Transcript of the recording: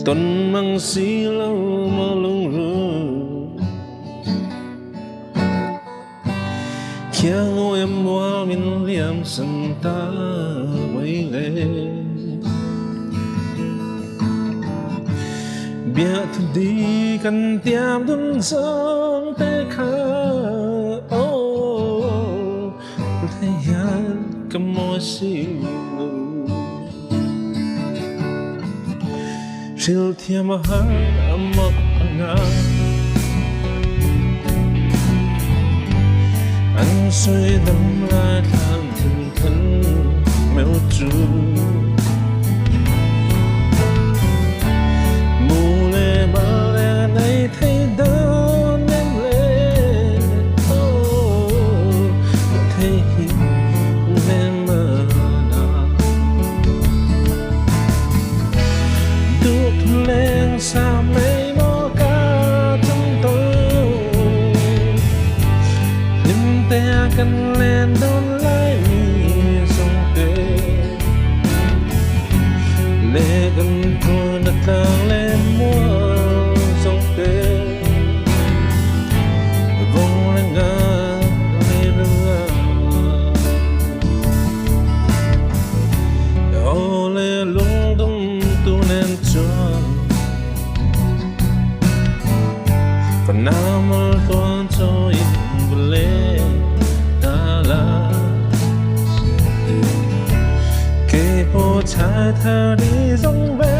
tuần mang xí lâu mơ lung ru kia ngồi em mua mình liam sân ta quay lên biết đi cần tiêm đun sông tê khá ô thấy hắn cầm môi xì chiều thiêm hắn một ngã anh suy đâm lại than thân thân mèo chú sao mấy mô ca trong tôi nhưng ta cần lên đón lại mi sông kê lệ gần tôi đặt ta lên mua sông kê vòng lên ngã lê đưa ô lê lung tung tu lên cho Namal tuan cho in bule dala ke po chai tha đi dòng ve